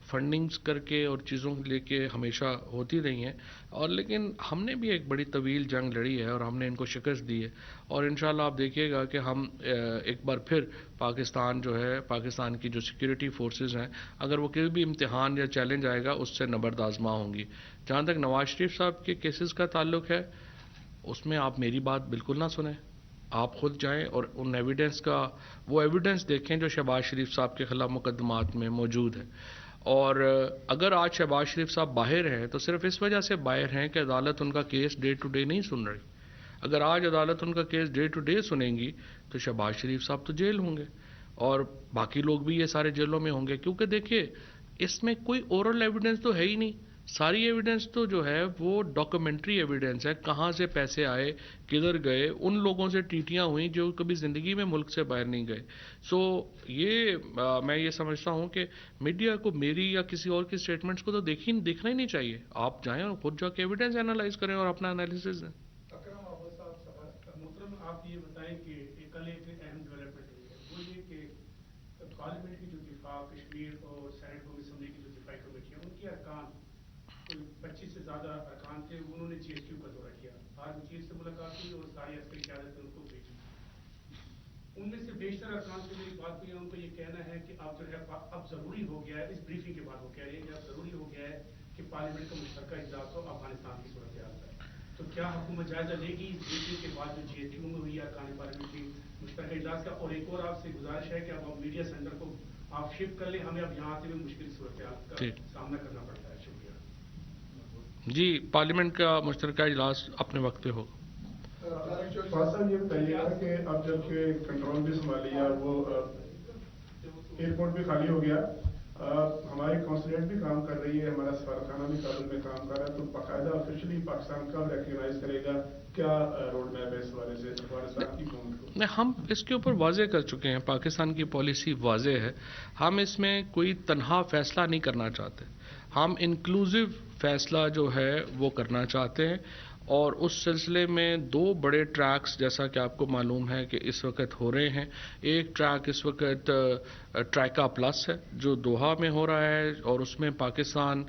فنڈنگز کر کے اور چیزوں لے کے ہمیشہ ہوتی رہی ہیں, اور لیکن ہم نے بھی ایک بڑی طویل جنگ لڑی ہے اور ہم نے ان کو شکست دی ہے. اور انشاءاللہ آپ دیکھیے گا کہ ہم ایک بار پھر پاکستان جو ہے, پاکستان کی جو سیکیورٹی فورسز ہیں, اگر وہ کوئی بھی امتحان یا چیلنج آئے گا اس سے نبرد آزما ہوں گی. جہاں تک نواز شریف صاحب کے کیسز کا تعلق ہے اس میں آپ میری بات بالکل نہ سنیں, آپ خود جائیں اور ان ایویڈنس کا وہ ایویڈنس دیکھیں جو شہباز شریف صاحب کے خلاف مقدمات میں موجود ہے. اور اگر آج شہباز شریف صاحب باہر ہیں تو صرف اس وجہ سے باہر ہیں کہ عدالت ان کا کیس ڈے ٹو ڈے نہیں سن رہی. اگر آج عدالت ان کا کیس ڈے ٹو ڈے سنیں گی تو شہباز شریف صاحب تو جیل ہوں گے اور باقی لوگ بھی یہ سارے جیلوں میں ہوں گے. کیونکہ دیکھیے اس میں کوئی اورل ایویڈنس تو ہے ہی نہیں, ساری ایویڈنس تو جو ہے وہ ڈاکومنٹری ایویڈنس ہے, کہاں سے پیسے آئے, کدھر گئے, ان لوگوں سے ٹیٹیاں ہوئیں جو کبھی زندگی میں ملک سے باہر نہیں گئے. سو یہ میں یہ سمجھتا ہوں کہ میڈیا کو میری یا کسی اور کی اسٹیٹمنٹس کو تو دیکھنا ہی نہیں چاہیے. آپ جائیں اور خود جا کے ایویڈنس انالائز کریں اور اپنا انالیسز دیں. محترم آپ یہ بتائیں کہ کل ایک اہم ڈیولپمنٹ ہوئی ہے, وہ یہ کہ پارلیمنٹ کی جو دفاع کشمیر اور سینٹ قومی اسمبلی کی جو دفاعی کمیٹی ہے ان کے ارکان کوئی 25 سے زیادہ ارکان تھے, انہوں نے جی ایس ٹی کا دورہ کیا. آج وزیر سے ملاقات ہوئی اور ساری عسکری قیادت نے ان کو بھیجی. ان میں سے بیشتر ارکان سے میری بات ہوئی ہے, ان کا یہ کہنا ہے کہ اب جو ہے اب ضروری ہو گیا ہے, اس بریفنگ کے بعد وہ کہہ رہے ہیں کہ اب ضروری ہو گیا ہے کہ پارلیمنٹ کا مشترکہ اجلاس ہو افغانستان کی صورتحال پر. تو کیا حکومت جائزہ لے گی اس بریفنگ کے بعد جو جی ایس ٹی میں ہوئی ہے ارکان پارلیمنٹ کی مشترکہ اجلاس کا؟ اور ایک اور آپ سے گزارش ہے کہ اب میڈیا سینٹر کو آپ شفٹ کر لیں, ہمیں اب یہاں سے بھی مشکل صورتحال کا سامنا کرنا پڑتا ہے. شکریہ. جی پارلیمنٹ کا مشترکہ اجلاس اپنے وقت پہ ہوگا. صاحب یہ بتائیے گا کہ اب جب کہ کنٹرول بھی سنبھال لیا, وہ ایئرپورٹ بھی خالی ہو گیا, ہماری کونسلیٹ بھی کام کر رہی ہے, ہمارا سفارتخانہ بھی کابل میں کام کر رہا ہے, تو باقاعدہ آفیشلی پاکستان کب ریکگنائز کرے گا, کیا روڈ میپ ہے اس حوالے سے افغانستان کی قوم کو؟ نہیں, ہم اس کے اوپر واضح کر چکے ہیں, پاکستان کی پالیسی واضح ہے. ہم اس میں کوئی تنہا فیصلہ نہیں کرنا چاہتے, ہم انکلوزیو فیصلہ جو ہے وہ کرنا چاہتے ہیں. اور اس سلسلے میں دو بڑے ٹریکس جیسا کہ آپ کو معلوم ہے کہ اس وقت ہو رہے ہیں. ایک ٹریک اس وقت ٹریکا پلس ہے جو دوحہ میں ہو رہا ہے اور اس میں پاکستان,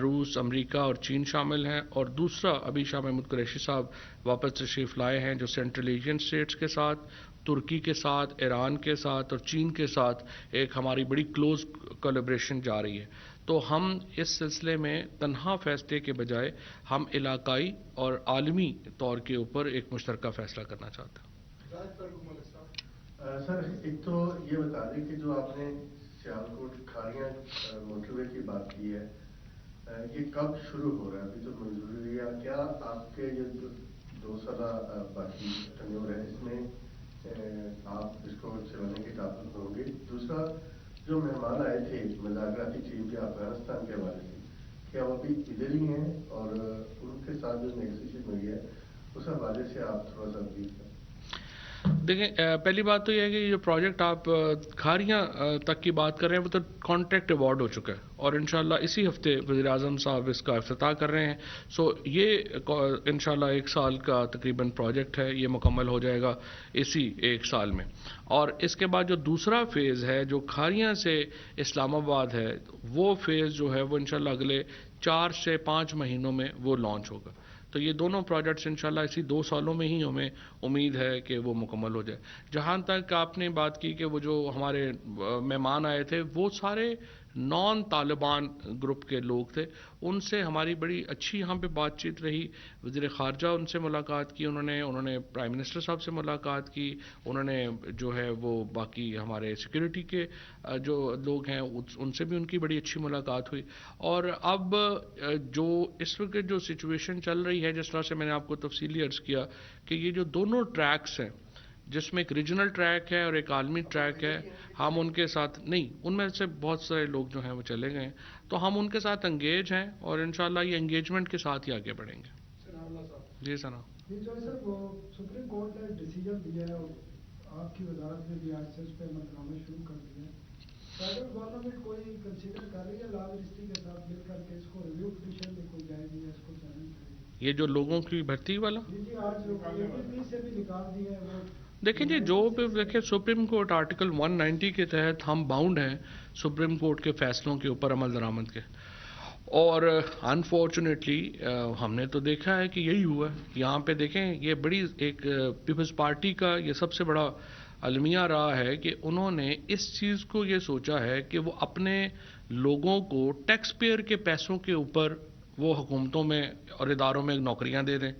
روس, امریکہ اور چین شامل ہیں, اور دوسرا ابھی شاہ محمود قریشی صاحب واپس تشریف لائے ہیں جو سینٹرل ایشین اسٹیٹس کے ساتھ, ترکی کے ساتھ, ایران کے ساتھ اور چین کے ساتھ ایک ہماری بڑی کلوز کولیبریشن جا رہی ہے. تو ہم اس سلسلے میں تنہا فیصلے کے بجائے ہم علاقائی اور عالمی طور کے اوپر ایک مشترکہ فیصلہ کرنا چاہتے ہیں. سر ایک تو یہ بتا دیں کہ جو آپ نے سیالکوٹ کھاریاں موٹر وے کی بات کی ہے, یہ کب شروع ہو رہا ہے؟ ابھی تو منظوری ہوئی ہے, کیا آپ کے جو 2 سالہ باقی ٹینیور ہے اس میں آپ اس کو چلانے کی قابل ہوں گے. دوسرا جو مہمان آئے تھے مذاکراتی ٹیم کے افغانستان کے حوالے سے, کیا وہ بھی ادھر ہی ہیں اور ان کے ساتھ جو نیگوسیشن ہوئی ہے اس حوالے سے آپ تھوڑا سا بریف کریں. دیکھیں, پہلی بات تو یہ ہے کہ یہ پروجیکٹ آپ کھاریاں تک کی بات کر رہے ہیں وہ تو کانٹریکٹ ایوارڈ ہو چکا ہے اور انشاءاللہ اسی ہفتے وزیر اعظم صاحب اس کا افتتاح کر رہے ہیں. سو یہ انشاءاللہ 1 سال کا تقریباً پروجیکٹ ہے, یہ مکمل ہو جائے گا اسی 1 سال میں. اور اس کے بعد جو دوسرا فیز ہے جو کھاریاں سے اسلام آباد ہے, وہ فیز جو ہے وہ انشاءاللہ اگلے 4 سے 5 مہینوں میں وہ لانچ ہوگا. تو یہ دونوں پروجیکٹس انشاءاللہ اسی 2 سالوں میں ہی ہمیں امید ہے کہ وہ مکمل ہو جائے. جہاں تک آپ نے بات کی کہ وہ جو ہمارے مہمان آئے تھے وہ سارے نان طالبان گروپ کے لوگ تھے, ان سے ہماری بڑی اچھی یہاں پہ بات چیت رہی. وزیر خارجہ ان سے ملاقات کی, انہوں نے پرائم منسٹر صاحب سے ملاقات کی, انہوں نے جو ہے وہ باقی ہمارے سیکورٹی کے جو لوگ ہیں ان سے بھی ان کی بڑی اچھی ملاقات ہوئی. اور اب جو اس وقت جو سچویشن چل رہی ہے, جس طرح سے میں نے آپ کو تفصیلی عرض کیا کہ یہ جو دونوں ٹریکس ہیں جس میں ایک ریجنل ٹریک ہے اور ایک عالمی ٹریک ہے, ہم ان کے ساتھ نہیں, ان میں سے بہت سارے لوگ جو ہیں وہ چلے گئے ہیں, تو ہم ان کے ساتھ انگیج ہیں اور انشاءاللہ یہ انگیجمنٹ کے ساتھ ہی آگے بڑھیں گے. جی سنا جو سر وہ سپریم کورٹ نے ڈیسیجن دیا ہے اور آپ کی وزارت نے بھی آج سے اس پہ عمل کرنا شروع کر دیا ہے, فیڈرل گورنمنٹ کوئی کنسیڈر کر رہی ہے لا منسٹری کے ساتھ مل کر کے اس کو ریویو پٹیشن میں کوئی جائے گی, اس کو چیلنج کرے گی؟ یہ جو لوگوں کی بھرتی والا, جی آج APP سے بھی نکال دیے ہیں وہ. دیکھیں جی, جو دیکھیں سپریم کورٹ آرٹیکل 190 کے تحت ہم باؤنڈ ہیں سپریم کورٹ کے فیصلوں کے اوپر عمل درآمد کے, اور انفارچونیٹلی ہم نے تو دیکھا ہے کہ یہی ہوا ہے. یہاں پہ دیکھیں یہ بڑی ایک پیپلز پارٹی کا یہ سب سے بڑا المیہ رہا ہے کہ انہوں نے اس چیز کو یہ سوچا ہے کہ وہ اپنے لوگوں کو ٹیکس پیئر کے پیسوں کے اوپر وہ حکومتوں میں اور اداروں میں نوکریاں دے دیں.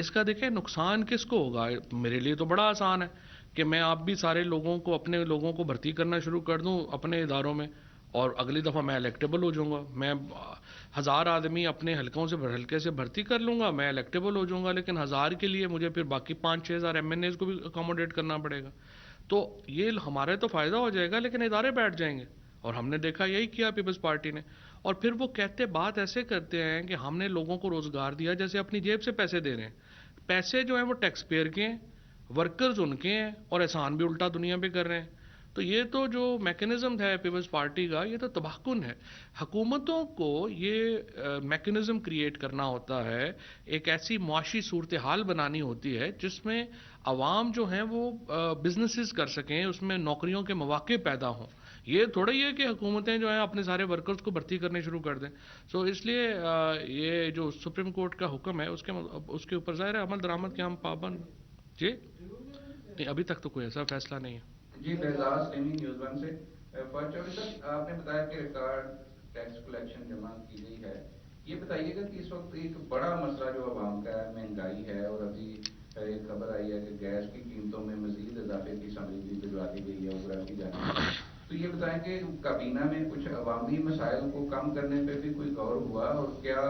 اس کا دیکھیں نقصان کس کو ہوگا؟ میرے لیے تو بڑا آسان ہے کہ میں آپ بھی سارے لوگوں کو اپنے لوگوں کو بھرتی کرنا شروع کر دوں اپنے اداروں میں, اور اگلی دفعہ میں الیکٹیبل ہو جاؤں گا. میں 1000 آدمی اپنے حلقے سے بھرتی کر لوں گا, میں الیکٹیبل ہو جاؤں گا, لیکن 1000 کے لیے مجھے پھر باقی 5-6 ہزار MNAs کو بھی اکاموڈیٹ کرنا پڑے گا. تو یہ ہمارے تو فائدہ ہو جائے گا لیکن ادارے بیٹھ جائیں گے, اور ہم نے دیکھا یہی کیا پیپلز پارٹی نے. اور پھر وہ کہتے بات ایسے کرتے ہیں کہ ہم نے لوگوں کو روزگار دیا جیسے اپنی جیب سے پیسے دے رہے ہیں. پیسے جو ہیں وہ ٹیکس پیئر کے ہیں, ورکرز ان کے ہیں, اور احسان بھی الٹا دنیا پہ کر رہے ہیں. تو یہ تو جو میکنزم ہے پیپلز پارٹی کا, یہ تو تباہ کن ہے. حکومتوں کو یہ میکنزم کریٹ کرنا ہوتا ہے, ایک ایسی معاشی صورتحال بنانی ہوتی ہے جس میں عوام جو ہیں وہ بزنسز کر سکیں, اس میں نوکریوں کے مواقع پیدا ہوں. یہ تھوڑا ہی ہے کہ حکومتیں جو ہیں اپنے سارے ورکرز کو بھرتی کرنے شروع کر دیں. سو اس لیے یہ جو سپریم کورٹ کا حکم ہے اس کے اوپر ظاہر ہے عمل درآمد کے ہم پابند. جی نہیں, ابھی تک تو کوئی ایسا فیصلہ نہیں ہے. جی بہزاد سلیمی نیوز 1 سے. فواد چودھری صاحب, آپ نے بتایا کہ ریکارڈ ٹیکس کلیکشن جمع کی گئی ہے. یہ بتائیے گا کہ اس وقت ایک بڑا مسئلہ جو عوام کا ہے مہنگائی ہے, اور ابھی ایک خبر آئی ہے کہ گیس کی قیمتوں میں مزید اضافے کی سمجھ بھجوا دی گئی ہے وزارت کی جانب سے. تو یہ بتائیں کہ کابینہ میں کچھ عوامی مسائل کو کم کرنے پہ بھی کوئی غور ہوا, اور کیا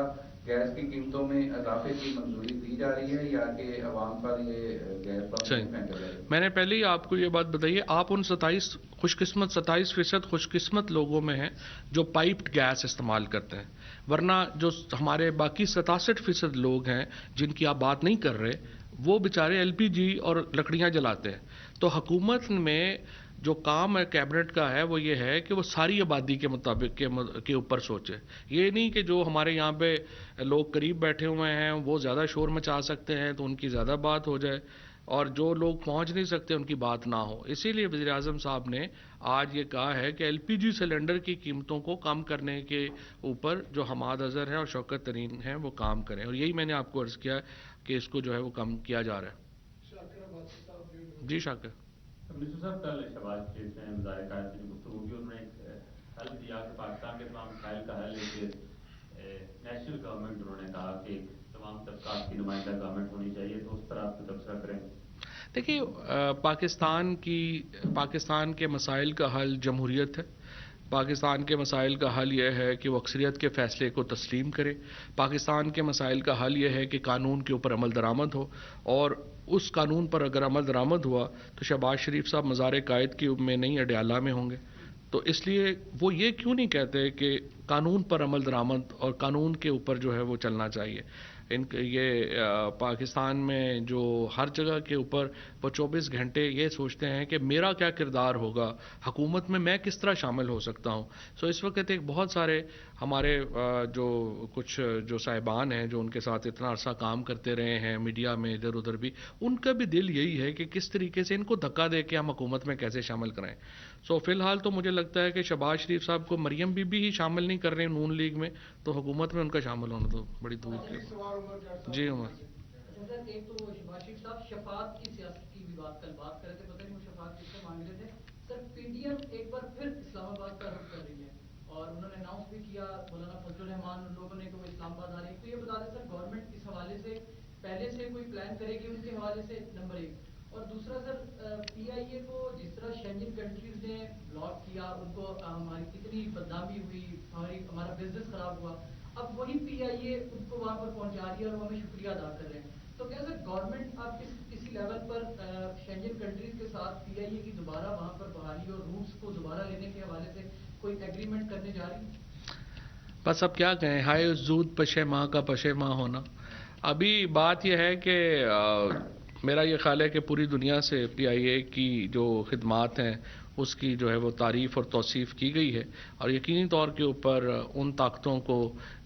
گیس کی قیمتوں میں اضافے کی منظوری دی جا رہی ہے یا کہ عوام پر یہ گیس پر پھینکا جائے؟ میں نے پہلے ہی آپ کو یہ بات بتائی ہے, آپ ان 27% خوش قسمت لوگوں میں ہیں جو پائپڈ گیس استعمال کرتے ہیں, ورنہ جو ہمارے باقی 67% لوگ ہیں جن کی آپ بات نہیں کر رہے, وہ بیچارے LPG اور لکڑیاں جلاتے ہیں. تو حکومت میں جو کام ہے کیبنٹ کا ہے وہ یہ ہے کہ وہ ساری آبادی کے مطابق کے اوپر سوچے. یہ نہیں کہ جو ہمارے یہاں پہ لوگ قریب بیٹھے ہوئے ہیں وہ زیادہ شور مچا سکتے ہیں تو ان کی زیادہ بات ہو جائے, اور جو لوگ پہنچ نہیں سکتے ان کی بات نہ ہو. اسی لیے وزیر اعظم صاحب نے آج یہ کہا ہے کہ LPG سلنڈر کی قیمتوں کو کم کرنے کے اوپر جو حماد اظہر ہیں اور شوکت ترین ہیں وہ کام کریں, اور یہی میں نے آپ کو عرض کیا کہ اس کو جو ہے وہ کم کیا جا رہا ہے. جی شاکر منسٹر صاحب, کل شہباز شریف نے وزارت خارجہ کی گفتگو کی, انہوں نے ایک حل دیا کہ پاکستان کے تمام مسائل کا حل ایک نیشنل گورنمنٹ, انہوں نے کہا کہ تمام طبقات کی نمائندہ گورنمنٹ ہونی چاہیے, تو اس پر آپ کو تبصرہ کریں. دیکھیے, پاکستان کے مسائل کا حل جمہوریت ہے. پاکستان کے مسائل کا حل یہ ہے کہ وہ اکثریت کے فیصلے کو تسلیم کرے. پاکستان کے مسائل کا حل یہ ہے کہ قانون کے اوپر عمل درآمد ہو, اور اس قانون پر اگر عمل درآمد ہوا تو شہباز شریف صاحب مزار قائد کی میں نہیں اڈیالہ میں ہوں گے. تو اس لیے وہ یہ کیوں نہیں کہتے کہ قانون پر عمل درآمد اور قانون کے اوپر جو ہے وہ چلنا چاہیے. یہ پاکستان میں جو ہر جگہ کے اوپر وہ 24 گھنٹے یہ سوچتے ہیں کہ میرا کیا کردار ہوگا حکومت میں, میں کس طرح شامل ہو سکتا ہوں. اس وقت ایک بہت سارے ہمارے جو کچھ جو صاحبان ہیں جو ان کے ساتھ اتنا عرصہ کام کرتے رہے ہیں میڈیا میں ادھر ادھر بھی, ان کا بھی دل یہی ہے کہ کس طریقے سے ان کو دھکا دے کے ہم حکومت میں کیسے شامل کریں. فی الحال تو مجھے لگتا ہے کہ شہباز شریف صاحب کو مریم بی بی ہی شامل نہیں کر رہے نون لیگ میں, تو حکومت میں ان کا شامل ہونا تو بڑی دور کی. جی عمر. ایک تو شہباز شریف صاحب شفاعت کی سیاست کی بھی بات کر رہے تھے, پتہ نہیں وہ شفاعت کس سے مانگ رہے تھے. سر پی ڈی ایم ایک بار پھر اسلام آباد کا رخ کر رہی ہے, اور انہوں نے اناؤنس بھی کیا مولانا فضل الرحمان ان لوگوں نے کہ وہ اسلام آباد آ رہی ہے. تو یہ بتا دیں سر گورنمنٹ اس حوالے سے پہلے سے کوئی پلان کرے گی ان کے حوالے سے, نمبر ایک. اور دوسرا سر پی آئی اے کو جس طرح شینجن کنٹریز نے بلاک کیا, ان کو ہماری کتنی بدنامی ہوئی, ہمارا بزنس خراب ہوا, اب وہی پی آئی اے ان کو وہاں پر پہنچا رہی ہے اور وہ ہمیں شکریہ ادا کر رہے ہیں. تو کیا سر گورنمنٹ اب کسی لیول پر شینجن کنٹریز کے ساتھ پی آئی اے کی دوبارہ وہاں پر بحالی اور روٹس کو دوبارہ لینے کے حوالے سے کوئی ایگریمنٹ کرنے جا رہی ہے؟ بس اب کیا کہیں, ہائے زود پشے ماں کا پشے ماں ہونا. ابھی بات یہ ہے کہ میرا یہ خیال ہے کہ پوری دنیا سے پی آئی اے کی جو خدمات ہیں اس کی جو ہے وہ تعریف اور توصیف کی گئی ہے, اور یقینی طور کے اوپر ان طاقتوں کو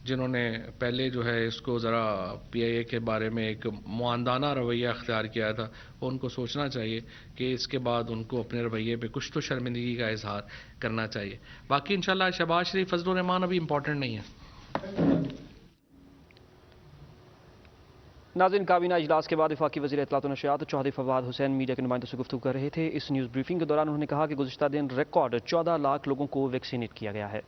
جنہوں نے پہلے جو ہے اس کو ذرا پی آئی اے کے بارے میں ایک معاندانہ رویہ اختیار کیا تھا, وہ ان کو سوچنا چاہیے کہ اس کے بعد ان کو اپنے رویے پہ کچھ تو شرمندگی کا اظہار کرنا چاہیے. باقی انشاءاللہ شہباز شریف فضل الرحمان ابھی امپورٹنٹ نہیں ہے. ناظرین, کابینہ اجلاس کے بعد وفاقی وزیر اطلاعات و نشریات چودھری فواد حسین میڈیا کے نمائندوں سے گفتگو کر رہے تھے. اس نیوز بریفنگ کے دوران انہوں نے کہا کہ گزشتہ دن ریکارڈ 14 لاکھ لوگوں کو ویکسینیٹ کیا گیا ہے.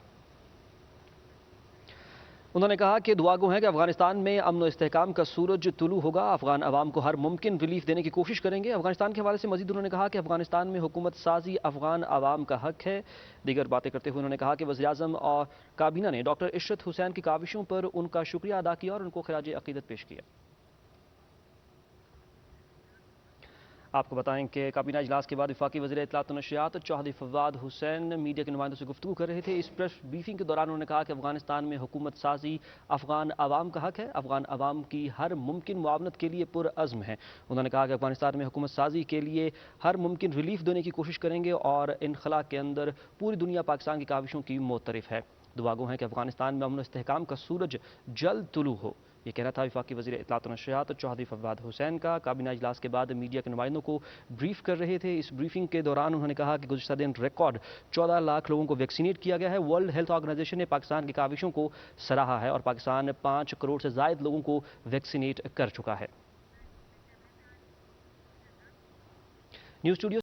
انہوں نے کہا کہ دعا گو ہے کہ افغانستان میں امن و استحکام کا سورج طلوع ہوگا, افغان عوام کو ہر ممکن ریلیف دینے کی کوشش کریں گے. افغانستان کے حوالے سے مزید انہوں نے کہا کہ افغانستان میں حکومت سازی افغان عوام کا حق ہے. دیگر باتیں کرتے ہوئے انہوں نے کہا کہ وزیر اعظم اور کابینہ نے ڈاکٹر عشرت حسین کی کاوشوں پر ان کا شکریہ ادا کیا اور ان کو خراج عقیدت پیش کیا. آپ کو بتائیں کہ کابینہ اجلاس کے بعد وفاقی وزیر اطلاعات و نشریات چودھری فواد حسین میڈیا کے نمائندوں سے گفتگو کر رہے تھے. اس پریس بریفنگ کے دوران انہوں نے کہا کہ افغانستان میں حکومت سازی افغان عوام کا حق ہے, افغان عوام کی ہر ممکن معاونت کے لیے پرعزم ہے. انہوں نے کہا کہ افغانستان میں حکومت سازی کے لیے ہر ممکن ریلیف دینے کی کوشش کریں گے, اور انخلا کے اندر پوری دنیا پاکستان کی کاوشوں کی معترف ہے. دعا گو ہے کہ افغانستان میں امن و استحکام کا سورج جلد طلوع ہو. یہ کہنا تھا وفاقی وزیر اطلاعات و نشریات چودھری فواد حسین کا. کابینہ اجلاس کے بعد میڈیا کے نمائندوں کو بریف کر رہے تھے. اس بریفنگ کے دوران انہوں نے کہا کہ گزشتہ دن ریکارڈ 14 لاکھ لوگوں کو ویکسینیٹ کیا گیا ہے. ورلڈ ہیلتھ آرگنائزیشن نے پاکستان کی کاوشوں کو سراہا ہے, اور پاکستان 5 کروڑ سے زائد لوگوں کو ویکسینیٹ کر چکا ہے. News studio